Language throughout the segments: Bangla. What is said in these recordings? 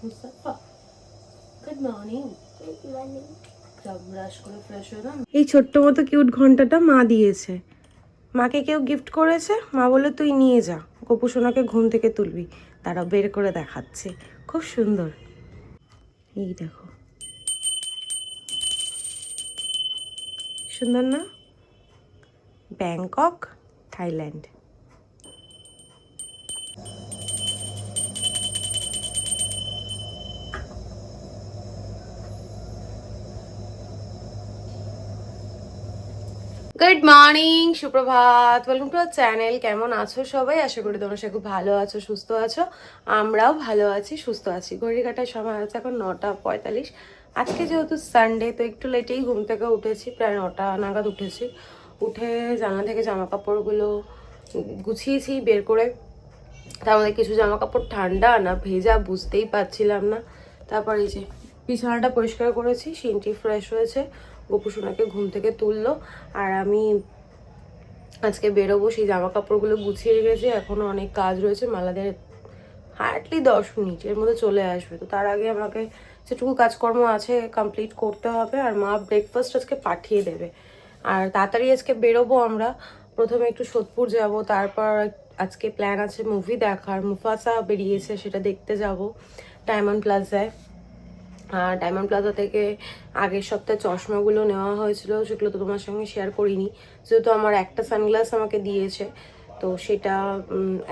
Mustafa good morning. ব্রাশ করে ফ্রেশ হয়ে নাম। এই ছোট্ট মতো কিউট ঘন্টাটা মা দিয়েছে। মাকে কেউ গিফট করেছে, মা বললো তুই নিয়ে যা, গপু সোনাকে ঘুম থেকে তুলবি। তারা বের করে দেখাচ্ছে, খুব সুন্দর। এই দেখো, সুন্দর না? Bangkok, Thailand. গুড মর্নিং, সুপ্রভাত, ওয়েলকাম টু আওয়ার চ্যানেল। কেমন আছো সবাই? আশা করি তোমরা সবাই খুব ভালো আছো, সুস্থ আছো। আমরাও ভালো আছি, সুস্থ আছি। ঘড়ির কাটার সময় হচ্ছে এখন 9:45। আজকে যেহেতু সানডে, তো একটু লেটেই ঘুম থেকে উঠেছি, প্রায় 9টা নাগাদ উঠেছি। উঠে জানলা থেকে জামা কাপড়গুলো গুছিয়েছি বের করে। তার মধ্যে কিছু জামা কাপড় ঠান্ডা না ভেজা বুঝতেই পারছিলাম না। তারপর এই যে বিছানাটা পরিষ্কার করেছি, সিনটি ফ্রেশ হয়েছে, গপু সোনাকে ঘুম থেকে তুললো। আর আমি আজকে বেরোবো, সেই জামা কাপড়গুলো গুছিয়ে রেখেছি। এখনও অনেক কাজ রয়েছে, মালাদের হার্ডলি 10 মিনিটের মধ্যে চলে আসবে। তো তার আগে আমাকে যেটুকু কাজকর্ম আছে কমপ্লিট করতে হবে। আর মা ব্রেকফাস্ট আজকে পাঠিয়ে দেবে। আর তাড়াতাড়ি আজকে বেরোবো আমরা। প্রথমে একটু সোদপুর যাব, তারপর আজকে প্ল্যান আছে মুভি দেখার। মুফাসা বেরিয়েছে, সেটা দেখতে যাব ডায়মন্ড প্লাজায়। আর ডায়মন্ড প্লাজা থেকে আগের সপ্তাহে চশমাগুলো নেওয়া হয়েছিল, সেগুলো তো তোমার সঙ্গে শেয়ার করিনি, যেহেতু আমার একটা সানগ্লাস আমাকে দিয়েছে। তো সেটা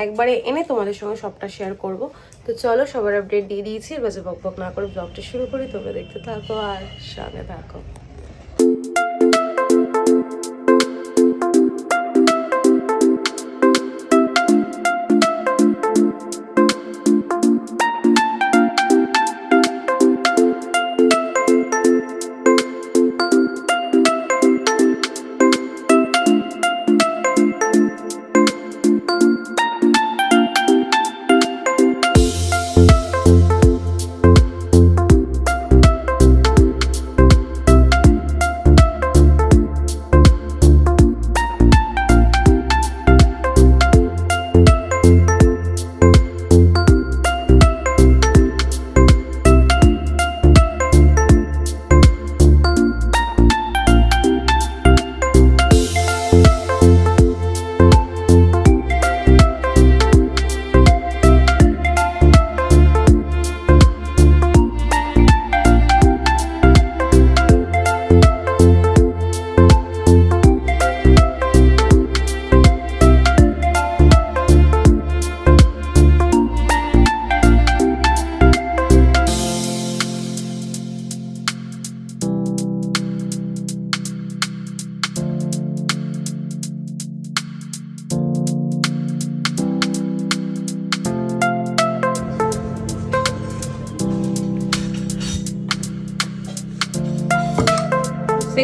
একবারে এনে তোমাদের সঙ্গে সবটা শেয়ার করব। তো চলো, সবার আপডেট দিয়ে দিয়েছি, এবার বক বক না করে ব্লগটা শুরু করি। তোমরা দেখতে থাকো আর সঙ্গে থাকো।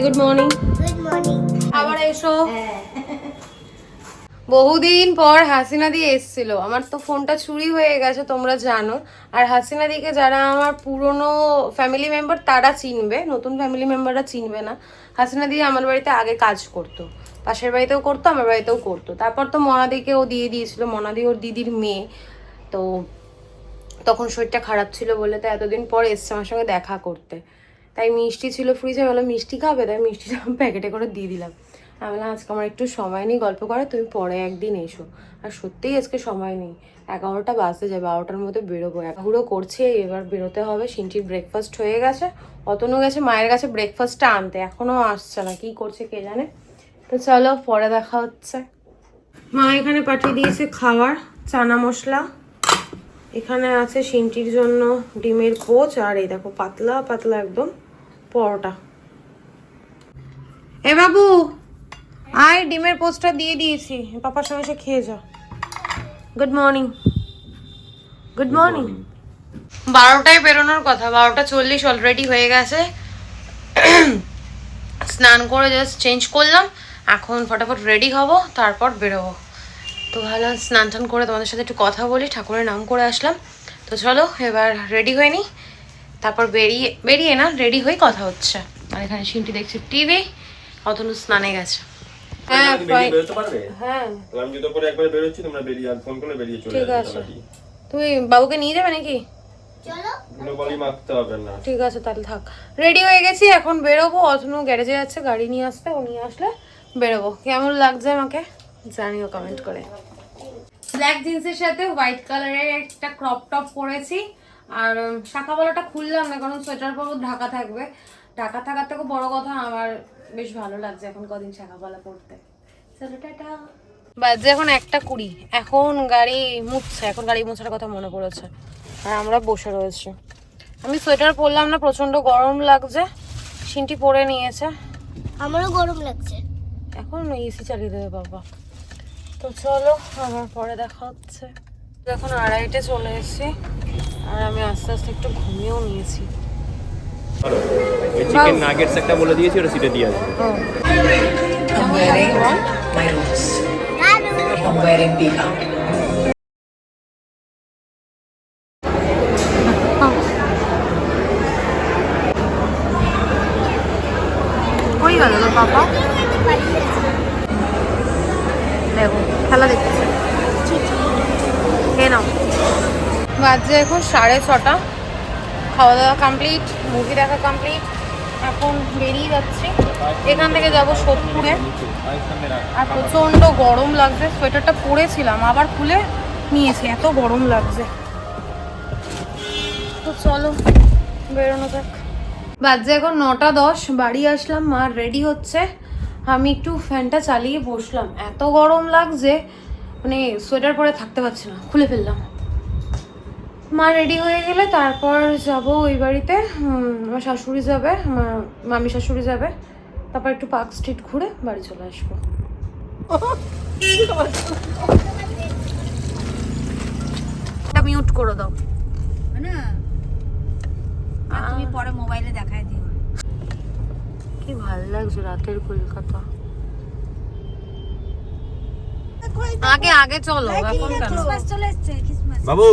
Good morning. Good morning. আবার এসো। বহুদিন পর হাসিনা দি এসেছিল। আমার তো ফোনটা চুরি হয়ে গেছে, তোমরা জানো। আর হাসিনা দিকে যারা আমার পুরনো ফ্যামিলি মেম্বার তারা চিনবে, নতুন ফ্যামিলি মেম্বাররা চিনবে না। হাসিনা দি আমার বাড়িতে আগে কাজ করতো, পাশের বাড়িতেও করতো, আমার বাড়িতেও করতো। তারপর তো মনাদিকে ও দিয়ে দিয়েছিল, মনাদি ওর দিদির মেয়ে। তো তখন শরীরটা খারাপ ছিল বলে তো এতদিন পর এসছে আমার সঙ্গে দেখা করতে। তাই মিষ্টি ছিল ফ্রিজে, বললাম মিষ্টি খাবে, তাই মিষ্টিটা প্যাকেটে করে দিয়ে দিলাম। আমি বললাম আজকে আমার একটু সময় নেই গল্প করে, তুমি পরে একদিন এসো। আর সত্যিই আজকে সময় নেই, 11টা বাজতে যাবে, 12টার মধ্যে বেরোবো। একাহুড়ো করছে, এবার বেরোতে হবে। সিনটির ব্রেকফাস্ট হয়ে গেছে, অতনু গেছে মায়ের কাছে ব্রেকফাস্টটা আনতে, এখনও আসছে না, কি করছে কে জানে। তো চলো পরে দেখা হচ্ছে। মা এখানে পাঠিয়ে দিয়েছে খাবার, চানা মশলা। এখানে আছে সিনটির জন্য ডিমের পোচ, আর এই দেখো পাতলা পাতলা একদম পরোটা। এ বাবু আয়, ডিমের পোচটা দিয়ে দিয়েছি, পাপার সঙ্গে এসে খেয়ে যা। Good morning. Good morning. 12টায় বেরোনোর কথা, 12:40 অলরেডি হয়ে গেছে। স্নান করে জাস্ট চেঞ্জ করলাম, এখন ফটাফট রেডি হব, তারপর বেরোবো। তো ভালো, স্নান টান করে তোমাদের সাথে একটু কথা বলি, ঠাকুরের নাম করে আসলাম। তো চলো এবার রেডি হয়ে নি, তারপর বেরিয়ে না রেডি হয়ে কথা হচ্ছে। আর এখানে সিনটি দেখছি টিভি, অতনু স্নানে গেছে। হ্যাঁ হ্যাঁ ঠিক আছে। তুমি বাবুকে নিয়ে যাবে নাকি? গ্লোবালি মাখতে হবে না। ঠিক আছে তাহলে থাক, রেডি হয়ে গেছি, এখন বেরোবো। অতনু গ্যারেজে যাচ্ছে গাড়ি নিয়ে আসতে, ও নিয়ে আসলে বেরোবো। কেমন লাগছে আমাকে জানিও কমেন্ট করে। ব্ল্যাক জিন্সের সাথে হোয়াইট কালারের একটা ক্রপ টপ পরেছি, আর শাখা বলাটা খুললাম না কারণ সোয়েটার পরবো, ঢাকা থাকবে। ঢাকা থাকার থেকে বড় কথা আমার বেশ ভালো লাগছে এখন কদিন শাখা বলা পরতে। চলো টাটা। বাজে এখন 1:20, এখন গাড়ি মুছছে, এখন গাড়ি মোছার কথা মনে পড়েছে, আর আমরা বসে রয়েছি। আমি সোয়েটার পরলাম না, প্রচন্ড গরম লাগছে, সিনটি পরে নিয়েছে, আমারও গরম লাগছে। এখন এসি চালিয়ে দেবে বাবা। তো চলো আমার পরে দেখা হচ্ছে। এখন 2:30 চলে এসেছি, আর আমি আস্তে আস্তে একটু ঘুমিয়েও নিয়েছি। এই চিকেন নাগেটস একটা বলে দিয়েছি, ওটা সিটে দিয়ে আসবে। I'm wearing my roots. I'm wearing Bika. কই গেল তোর পাপা? দেখো খেলা দেখতেছে। খেয়ে নাও। বাজে এখন 6:30, খাওয়া দাওয়া কমপ্লিট, মুভি দেখা কমপ্লিট, এখন বেরিয়ে যাচ্ছি। এখান থেকে যাব সোদপুরে, আর প্রচন্ড গরম লাগছে। সোয়েটারটা পরেছিলাম আবার খুলে নিয়েছি, এত গরম লাগছে। তো চলো বেরোনো যাক। বাজে এখন 9:10, বাড়ি আসলাম, মা রেডি হচ্ছে, আমি একটু ফ্যানটা চালিয়ে বসলাম, এত গরম লাগছে মানে সোয়েটার পরে থাকতে পারছি না, খুলে ফেললাম। মা রেডি হয়ে গেলে তারপর যাব ওই বাড়িতে, আমার শাশুড়ি যাবে, আমার মামি শাশুড়ি যাবে, তারপর একটু পার্ক স্ট্রিট ঘুরে বাড়ি চলে আসবো। এটা মিউট করে দাও না, তুমি পরে মোবাইলে দেখায় দিও। কি ভালো লাগছে রাতের কলকাতা। আগে আগে চলো, এখন কেন? ক্রিসমাস চলে এসেছে, ক্রিসমাস। বাবু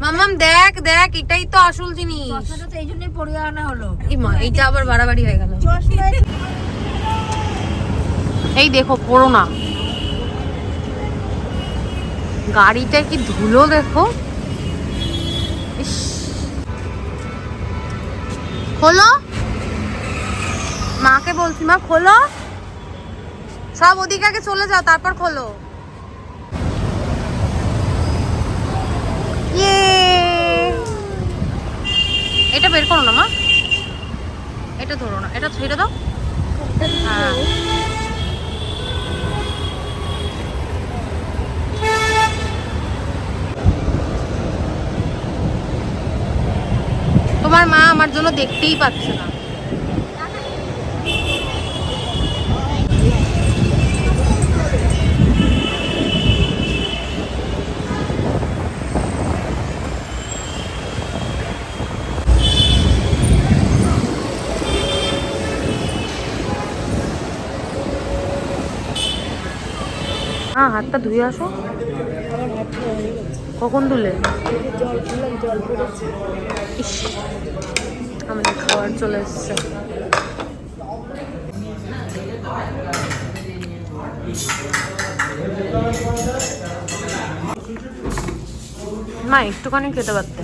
মামাম দেখ দেখ, এটাই তো আসল জিনিস। চশমাটা তো এই জন্যই পরে আনা হলো। এই মা, এইটা আবার বাড়াবাড়ি হয়ে গেল। চশমা এই দেখো পড়ো না, গাড়িটা কি ধুলো দেখো। ইস, খোলো, মাকে বলছি মা খোলো, সব ওদিকে আগে চলে যাও তারপর খোলো। ইয়ে, এটা বের করো না মা, এটা ধরো না, এটা ছেড়ে দাও। হ্যাঁ তোমার মা আমার জন্য দেখতেই পাচ্ছে না। হ্যাঁ হাতটা ধুয়ে আসো। কখন ধুলে? ইস, আমাদের খাবার চলে এসছে। মা একটুখানি খেতে পারতে।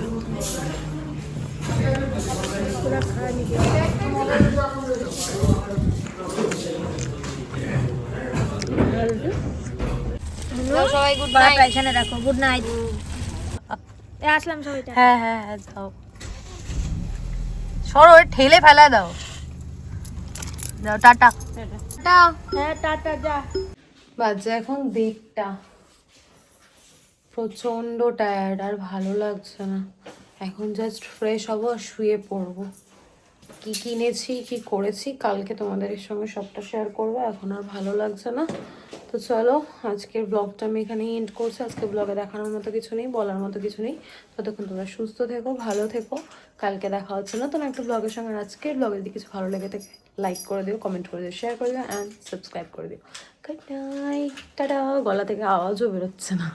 সবাই গুড নাইট। এখানে দেখো, গুড নাইট। আসলাম সবাই। হ্যাঁ হ্যাঁ হ্যাঁ যাও, সরো ঠেলে ফেলা দাও। যাও টাটা। টাটা। হ্যাঁ টাটা, যা। বাজে এখন 1:30, প্রচন্ড টায়ার্ড, আর ভালো লাগছে না। এখন জাস্ট ফ্রেশ হবো, শুয়ে পড়বো। কি কিনেছি কি করেছি কালকে তোমাদের সঙ্গে সবটা শেয়ার করবো, এখন আর ভালো লাগছে না। তো চলো আজকের ব্লগটা আমি এখানেই এন্ড করছি। আজকে ব্লগে দেখানোর মতো কিছু নেই, বলার মতো কিছু নেই। ততক্ষণ তোমরা সুস্থ থেকো, ভালো থেকো, কালকে দেখা হচ্ছে না তোমার একটা ব্লগের সঙ্গে। আজকের ব্লগে যদি কিছু ভালো লেগে থাকে লাইক করে দিও, কমেন্ট করে দিও, শেয়ার করে দিও অ্যান্ড সাবস্ক্রাইব করে দিও। Good night, tata. গলা থেকে আওয়াজও বেরোচ্ছে না।